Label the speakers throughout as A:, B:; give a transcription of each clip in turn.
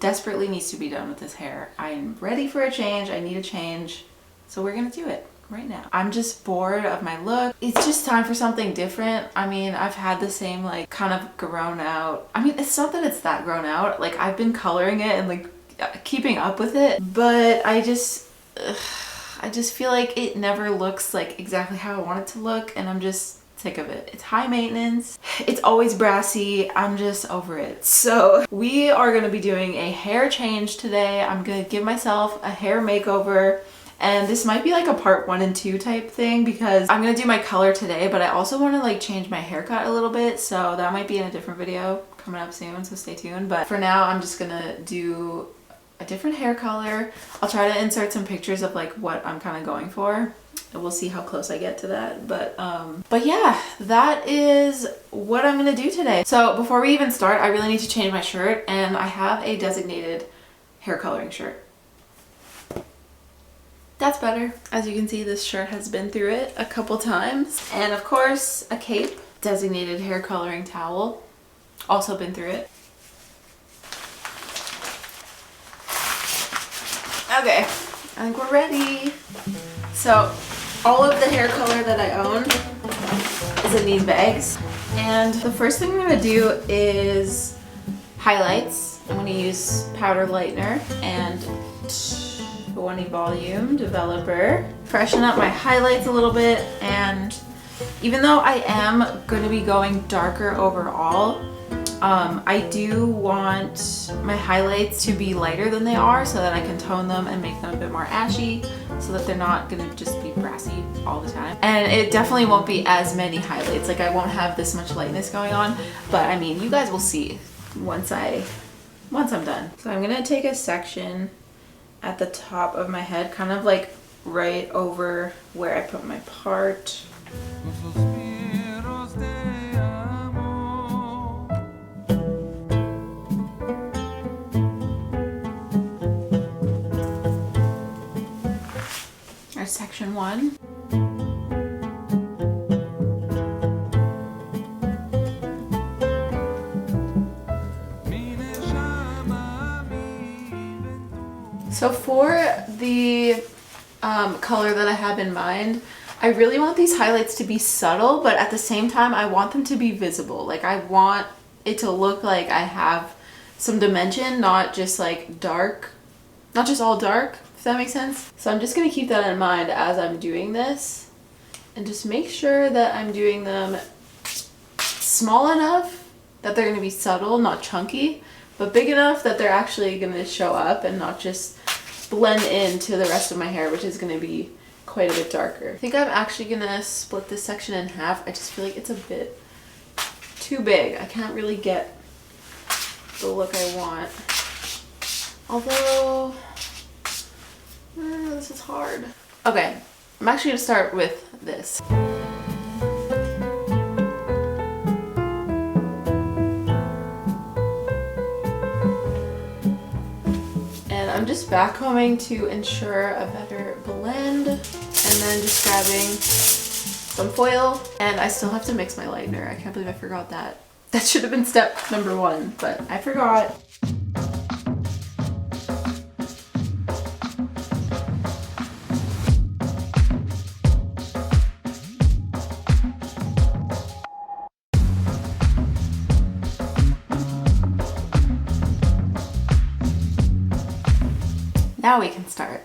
A: desperately needs to be done with this hair. I am ready for a change. I need a change. So we're gonna do it right now. I'm just bored of my look. It's just time for something different. I mean, I've had the same like kind of grown out. I mean, it's not that it's that grown out. Like I've been coloring it and like keeping up with it, but I just feel like it never looks like exactly how I want it to look, and I'm just sick of it. It's high maintenance. It's always brassy. I'm just over it. So we are going to be doing a hair change today. I'm going to give myself a hair makeover. And this might be like a part 1 and 2 type thing because I'm gonna do my color today, but I also want to like change my haircut a little bit, so that might be in a different video coming up soon, so stay tuned. But for now, I'm just gonna do a different hair color. I'll try to insert some pictures of like what I'm kind of going for, and we'll see how close I get to that. But yeah, that is what I'm gonna do today. So before we even start, I really need to change my shirt, and I have a designated hair coloring shirt. That's better. As you can see, this shirt has been through it a couple times. And of course, a cape, designated hair coloring towel, also been through it. Okay, I think we're ready. So all of the hair color that I own is in these bags. And the first thing I'm gonna do is highlights. I'm gonna use powder lightener and 20 volume developer. Freshen up my highlights a little bit, and even though I am going to be going darker overall, I do want my highlights to be lighter than they are so that I can tone them and make them a bit more ashy so that they're not going to just be brassy all the time. And it definitely won't be as many highlights, like I won't have this much lightness going on, but I mean, you guys will see once I'm done. So I'm going to take a section at the top of my head, kind of like right over where I put my part. There's section 1. So for the color that I have in mind, I really want these highlights to be subtle, but at the same time, I want them to be visible. Like I want it to look like I have some dimension, not just like dark, not just all dark, if that makes sense. So I'm just gonna keep that in mind as I'm doing this, and just make sure that I'm doing them small enough that they're gonna be subtle, not chunky, but big enough that they're actually gonna show up and not just blend into the rest of my hair, which is going to be quite a bit darker. I think I'm actually going to split this section in half. I just feel like it's a bit too big. I can't really get the look I want. Although, this is hard. Okay, I'm actually going to start with this. I'm just backcombing to ensure a better blend, and then just grabbing some foil, and I still have to mix my lightener. I can't believe I forgot that. That should have been step number 1, but I forgot. Now we can start.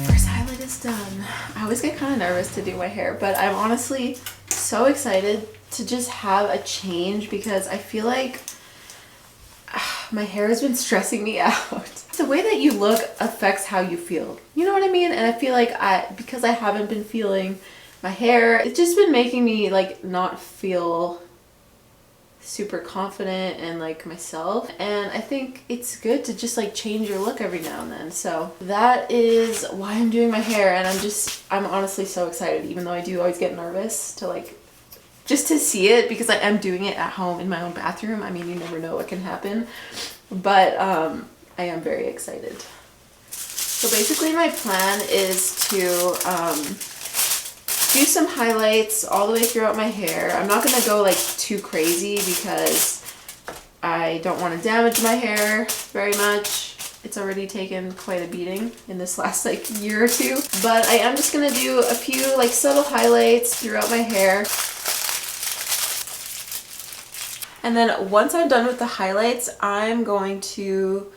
A: First highlight is done. I always get kind of nervous to do my hair, but I'm honestly so excited to just have a change because I feel like my hair has been stressing me out. The way that you look affects how you feel. You know what I mean? And I feel like because I haven't been feeling my hair, it's just been making me like not feel super confident and like myself. And I think it's good to just like change your look every now and then. So that is why I'm doing my hair, and I'm honestly so excited, even though I do always get nervous to like just to see it, because I am doing it at home in my own bathroom. I mean, you never know what can happen, but I am very excited. So basically my plan is to do some highlights all the way throughout my hair. I'm not gonna go like too crazy because I don't want to damage my hair very much. It's already taken quite a beating in this last like year or two, but I am just gonna do a few like subtle highlights throughout my hair. And then once I'm done with the highlights, I'm going to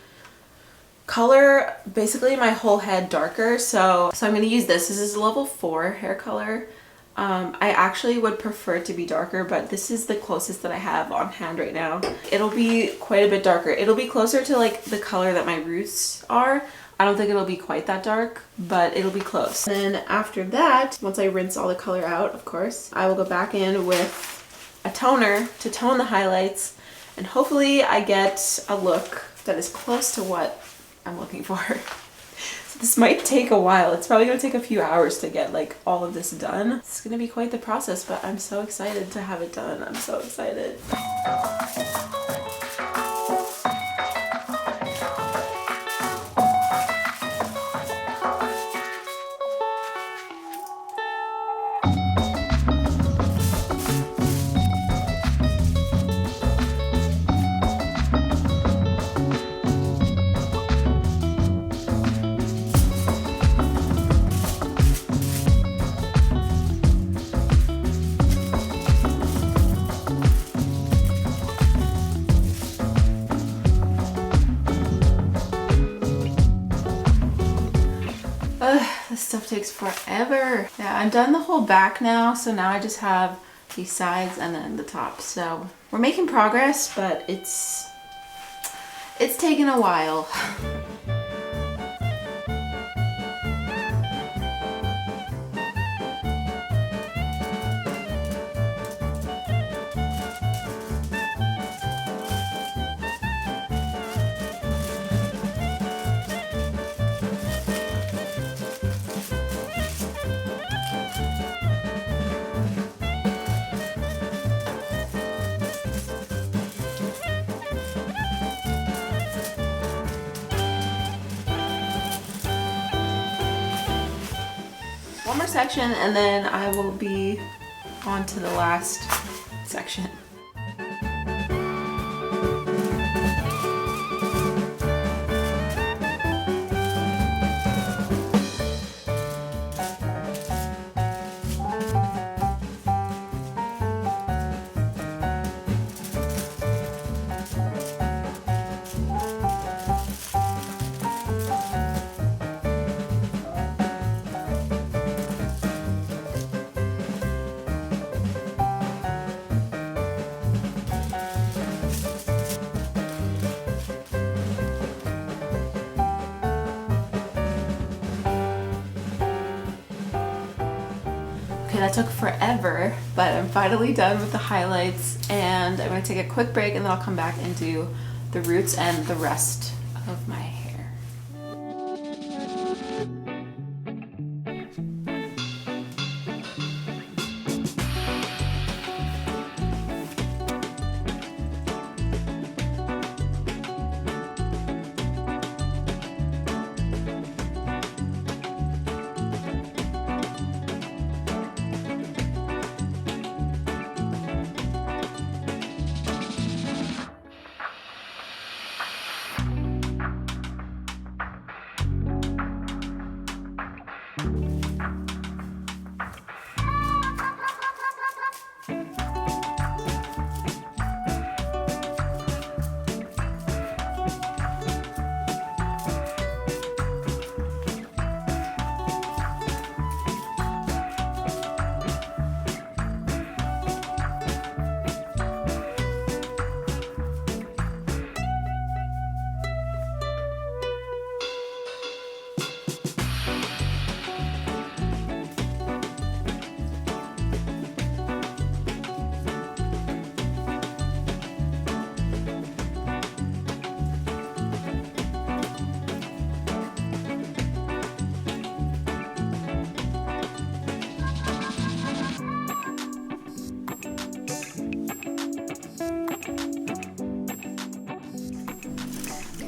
A: color basically my whole head darker. So I'm going to use this. This is level 4 hair color. I actually would prefer it to be darker, but this is the closest that I have on hand right now. It'll be quite a bit darker. It'll be closer to like the color that my roots are. I don't think it'll be quite that dark, but it'll be close. And then after that, once I rinse all the color out, of course, I will go back in with a toner to tone the highlights, and hopefully I get a look that is close to what I'm looking for. So this might take a while. It's probably gonna take a few hours to get like all of this done. It's gonna be quite the process, but I'm so excited to have it done. I'm so excited. This stuff takes forever. Yeah, I'm done the whole back now, so now I just have the sides and then the top. So we're making progress, but it's taken a while. One more section and then I will be on to the last section. Okay, that took forever, but I'm finally done with the highlights, and I'm going to take a quick break and then I'll come back and do the roots and the rest of my hair.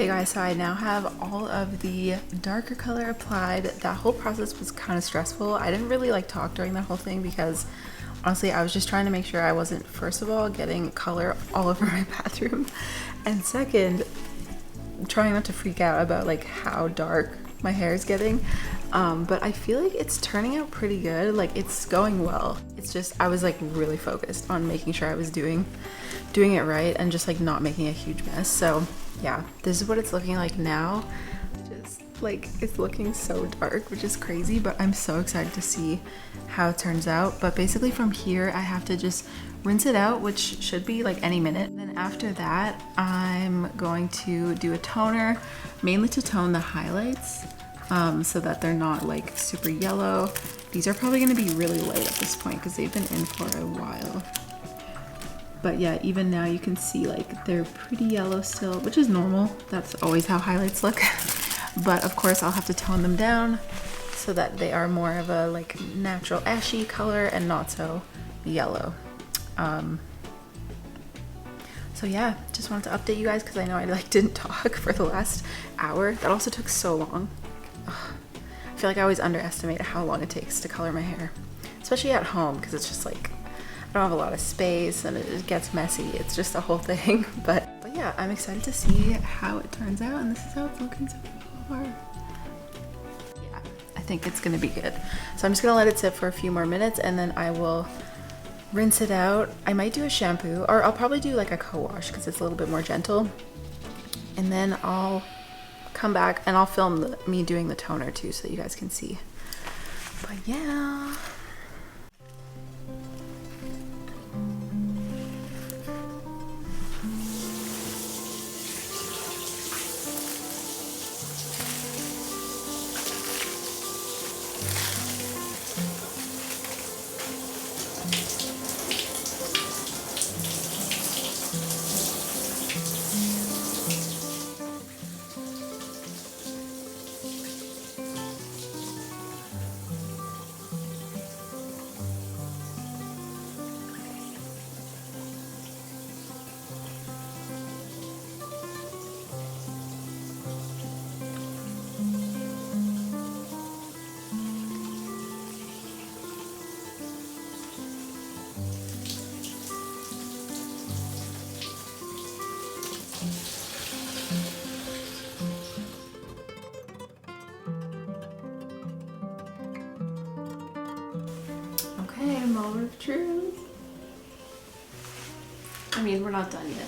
A: Okay guys, so I now have all of the darker color applied. That whole process was kind of stressful. I didn't really like talk during that whole thing because honestly I was just trying to make sure I wasn't, first of all, getting color all over my bathroom, and second, trying not to freak out about like how dark my hair is getting. But I feel like it's turning out pretty good. Like, it's going well. It's just I was like really focused on making sure I was doing it right and just like not making a huge mess. So yeah, this is what it's looking like now. Just like, it's looking so dark, which is crazy, but I'm so excited to see how it turns out. But basically from here I have to just rinse it out, which should be like any minute. Then after that I'm going to do a toner, mainly to tone the highlights, so that they're not like super yellow. These are probably going to be really light at this point because they've been in for a while. But yeah, even now you can see like they're pretty yellow still, which is normal. That's always how highlights look. But of course I'll have to tone them down so that they are more of a like natural ashy color and not so yellow. So yeah, just wanted to update you guys because I know I like didn't talk for the last hour. That also took so long. Ugh. I feel like I always underestimate how long it takes to color my hair, especially at home, because it's just like I don't have a lot of space and it gets messy. It's just a whole thing. But yeah, I'm excited to see how it turns out, and this is how it's looking so far. Yeah, I think it's gonna be good. So I'm just gonna let it sit for a few more minutes and then I will rinse it out. I might do a shampoo, or I'll probably do like a co-wash because it's a little bit more gentle. And then I'll come back and I'll film me doing the toner too so that you guys can see. But yeah. Okay, moment of truth. I mean, we're not done yet.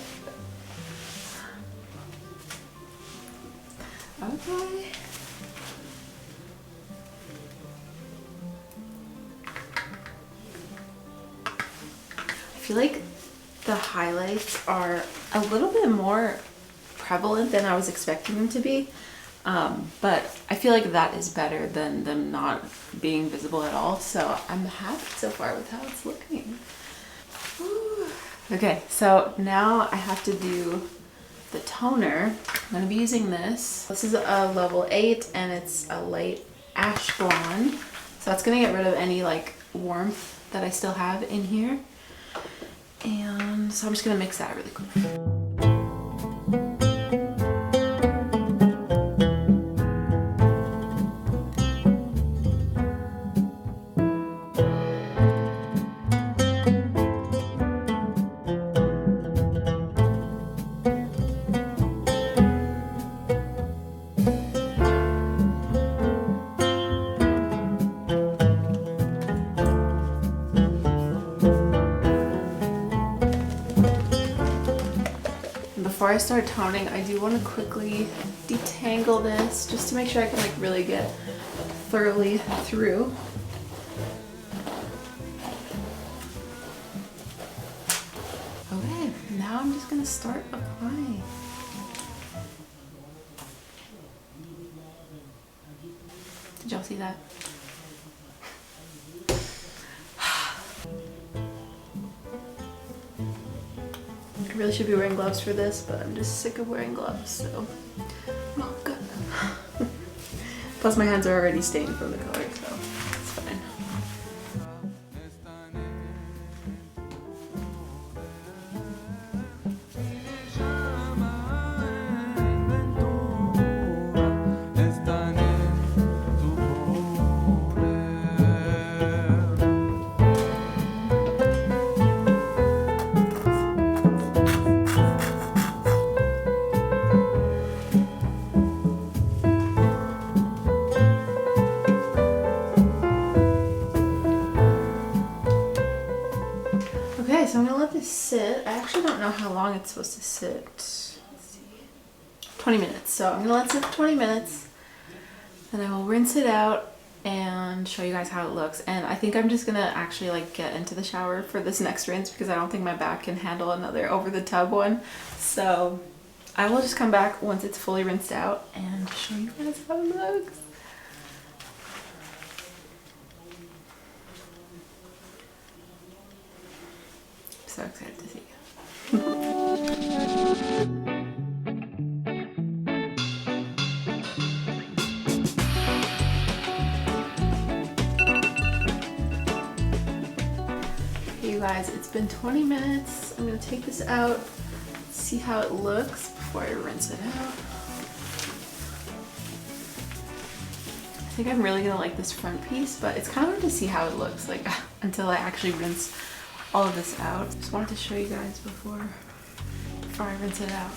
A: Okay. I feel like the highlights are a little bit more prevalent than I was expecting them to be. But I feel like that is better than them not being visible at all. So I'm happy so far with how it's looking. Whew. Okay, so now I have to do the toner. I'm gonna be using this. This is a level 8 and it's a light ash blonde. So that's gonna get rid of any like warmth that I still have in here. And so I'm just gonna mix that really quick. Before I start toning, I do want to quickly detangle this just to make sure I can like really get thoroughly through. Okay, now I'm just gonna start applying. Did y'all see that? I really should be wearing gloves for this, but I'm just sick of wearing gloves, so I'm not gonna. Plus my hands are already stained from the color, so it's fine. don't know how long it's supposed to sit. Let's see. 20 minutes. So I'm gonna let it sit for 20 minutes. Then I will rinse it out and show you guys how it looks. And I think I'm just gonna actually like get into the shower for this next rinse because I don't think my back can handle another over the tub one. So I will just come back once it's fully rinsed out and show you guys how it looks. So excited to see you. You guys, it's been 20 minutes. I'm gonna take this out, see how it looks before I rinse it out. I think I'm really gonna like this front piece, but it's kind of hard to see how it looks like until I actually rinse all of this out. Just wanted to show you guys before I rinse it out.